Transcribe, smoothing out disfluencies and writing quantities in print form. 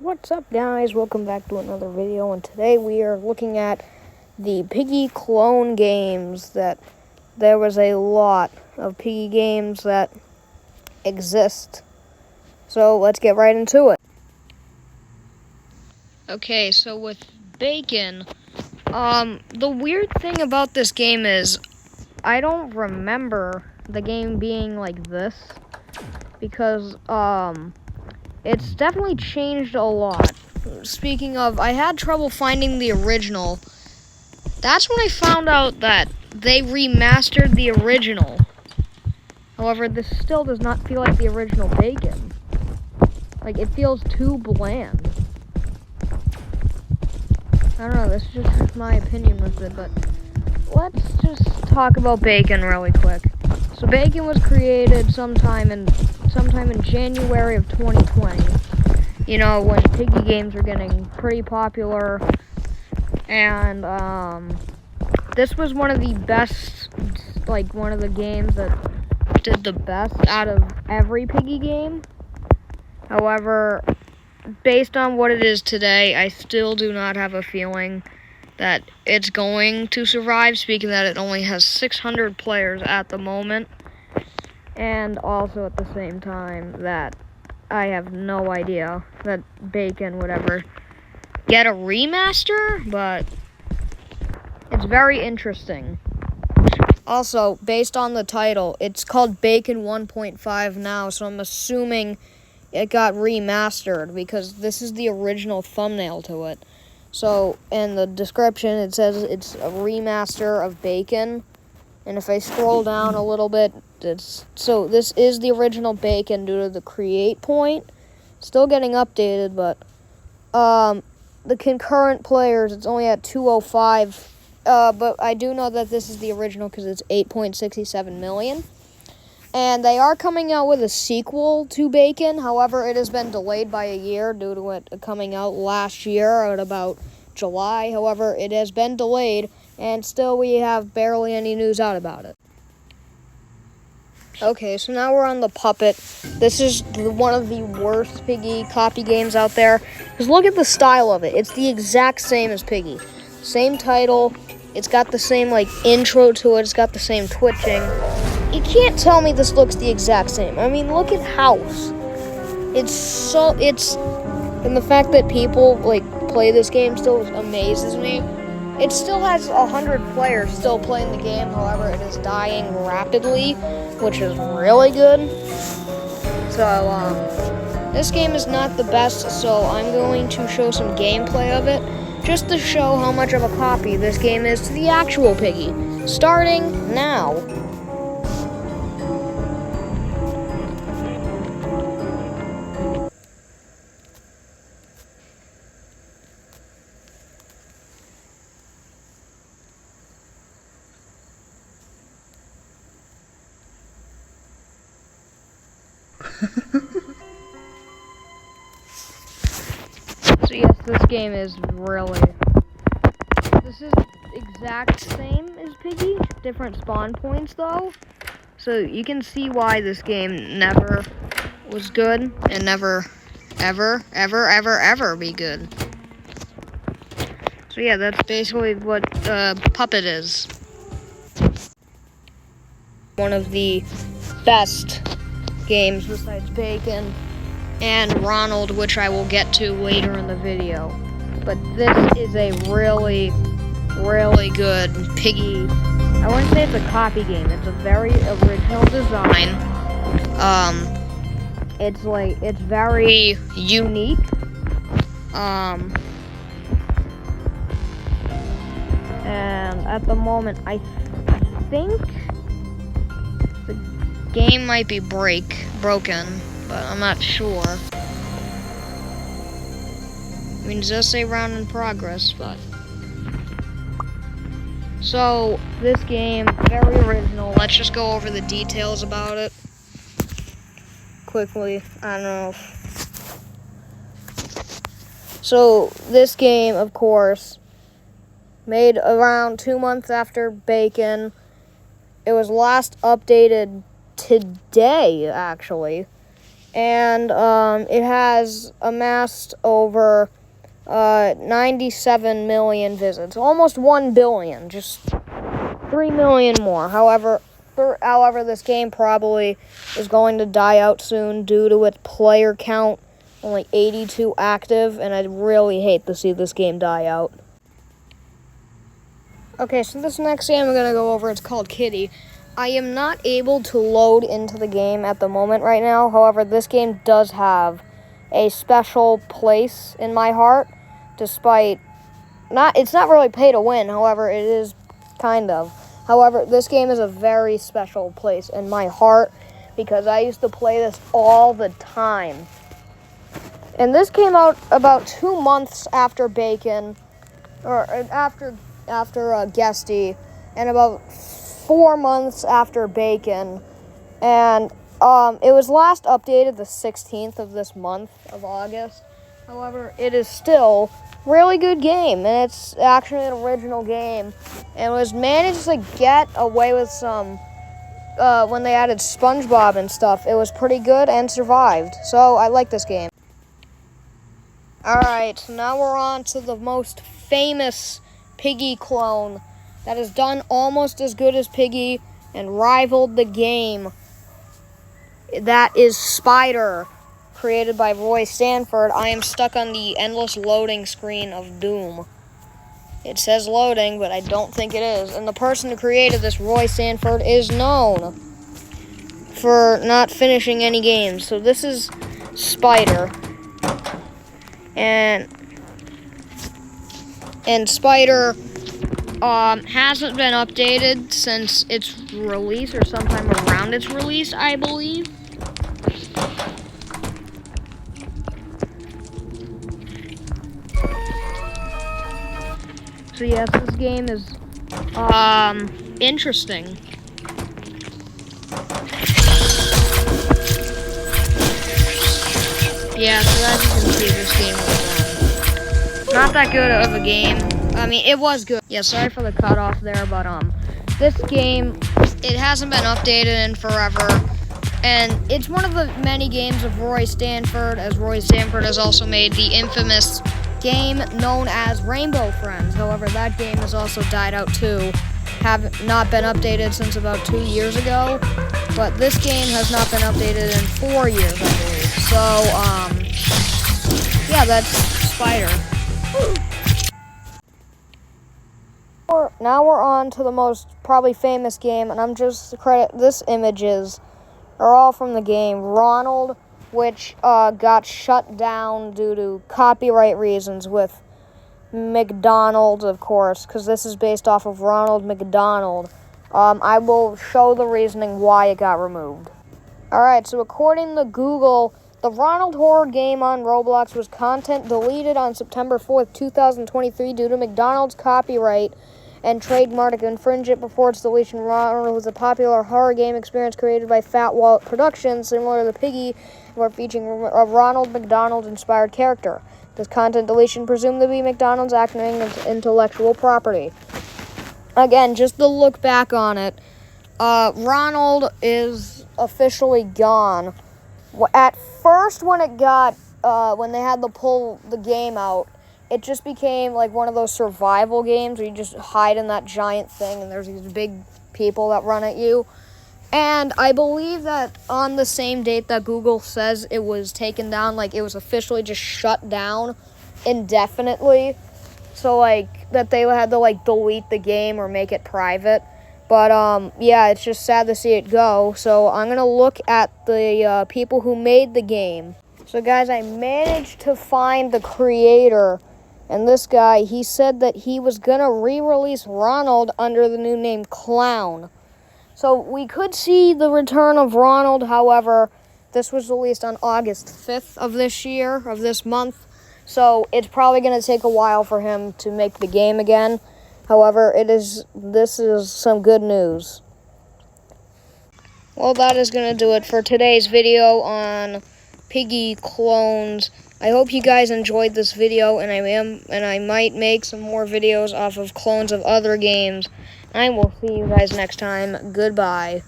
What's up, guys? Welcome back to another video, and today we are looking at the Piggy clone games. That there was a lot of Piggy games that exist. So let's get right into it. Okay, so with Bacon, the weird thing about this game is I don't remember the game being like this because it's definitely changed a lot. Speaking of, I had trouble finding the original. That's when I found out that they remastered the original. However, this still does not feel like the original Bacon. Like, it feels too bland. I don't know, this is just my opinion with it, but let's just talk about Bacon really quick. So Bacon was created sometime in January of 2020. You know, when Piggy games were getting pretty popular, and this was one of the best, like one of the games that did the best out of every Piggy game. However, based on what it is today, I still do not have a feeling that it's going to survive, speaking that it only has 600 players at the moment, and also at the same time that I have no idea that Bacon would ever get a remaster, but it's very interesting. Also, based on the title, it's called Bacon 1.5 now, so I'm assuming it got remastered because this is the original thumbnail to it. So, in the description, it says it's a remaster of Bacon. And if I scroll down a little bit, so this is the original Bacon due to the create point. Still getting updated, but the concurrent players, it's only at 205. But I do know that this is the original because it's 8.67 million. And they are coming out with a sequel to Bacon. However, it has been delayed by a year due to it coming out last year at about July. However, it has been delayed, and still we have barely any news out about it. Okay, so now we're on the Puppet. This is one of the worst Piggy copy games out there. Because look at the style of it. It's the exact same as Piggy. Same title. It's got the same, intro to it. It's got the same twitching. You can't tell me this looks the exact same. I mean, look at House. And the fact that people, play this game still amazes me. It still has 100 players still playing the game. However, it is dying rapidly, which is really good. So, this game is not the best, so I'm going to show some gameplay of it, just to show how much of a copy this game is to the actual Piggy. Starting now. So yes, this game is this is exact same as Piggy, different spawn points though. So you can see why this game never was good and never, ever be good. So yeah, that's basically what Puppet is. One of the best games besides Bacon and Ronald, which I will get to later in the video. But this is a really good Piggy. I wouldn't say it's a copy game. It's a very original design. It's very unique. And at the moment, I think the game might be broken, but I'm not sure. I mean, it does say round in progress, but... So, this game, very original. Let's just go over the details about it quickly. I don't know. So, this game, of course, made around 2 months after Bacon. It was last updated today, actually. and it has amassed over 97 million visits, almost 1 billion, just 3 million more. However, this game probably is going to die out soon due to its player count, only 82 active, and I'd really hate to see this game die out. Okay, so this next game I'm going to go over, it's called Kitty. I am not able to load into the game at the moment right now. However, this game does have a special place in my heart, despite it's not really pay to win. However, it is kind of. However, this game is a very special place in my heart because I used to play this all the time. And this came out about 2 months after Bacon, or after Guesty, and about 4 months after Bacon, and it was last updated the 16th of this month of August. However, it is still a really good game, and it's actually an original game, and was managed to get away with some, when they added SpongeBob and stuff, it was pretty good and survived, so I like this game. Alright, so now we're on to the most famous Piggy clone that has done almost as good as Piggy and rivaled the game. That is Spider, created by Roy Stanford. I am stuck on the endless loading screen of Doom. It says loading, but I don't think it is. And the person who created this, Roy Stanford, is known for not finishing any games. So this is Spider. And Spider hasn't been updated since its release, or sometime around its release, I believe. So yes, this game is interesting. Yeah, so as you can see, this game was not that good of a game. I mean, it was good. Yeah, sorry for the cutoff there, but this game, it hasn't been updated in forever, and it's one of the many games of Roy Stanford, as Roy Stanford has also made the infamous game known as Rainbow Friends. However, that game has also died out too, have not been updated since about 2 years ago, but this game has not been updated in 4 years, I believe. So, yeah, that's Spider. Now we're on to the most probably famous game, and I'm just this images are all from the game Ronald, which got shut down due to copyright reasons with McDonald's, of course, because this is based off of Ronald McDonald. I will show the reasoning why it got removed. Alright, so according to Google, the Ronald horror game on Roblox was content deleted on September 4th, 2023 due to McDonald's copyright and trademark infringement. Before its deletion, Ronald was a popular horror game experience created by Fat Wallet Productions, similar to Piggy, where featuring a Ronald McDonald-inspired character. This content deletion presumed to be McDonald's acting as intellectual property. Again, just to look back on it, Ronald is officially gone. At first, when it got, when they had to pull the game out, it just became like one of those survival games where you just hide in that giant thing and there's these big people that run at you. And I believe that on the same date that Google says it was taken down, like it was officially just shut down indefinitely. So like that they had to like delete the game or make it private. But yeah, it's just sad to see it go. So I'm going to look at the people who made the game. So guys, I managed to find the creator. And this guy, he said that he was going to re-release Ronald under the new name Clown. So we could see the return of Ronald. However, this was released on August 5th of this year, of this month. So it's probably going to take a while for him to make the game again. However, this is some good news. Well, that is going to do it for today's video on Piggy clones. I hope you guys enjoyed this video, and I might make some more videos off of clones of other games. I will see you guys next time. Goodbye.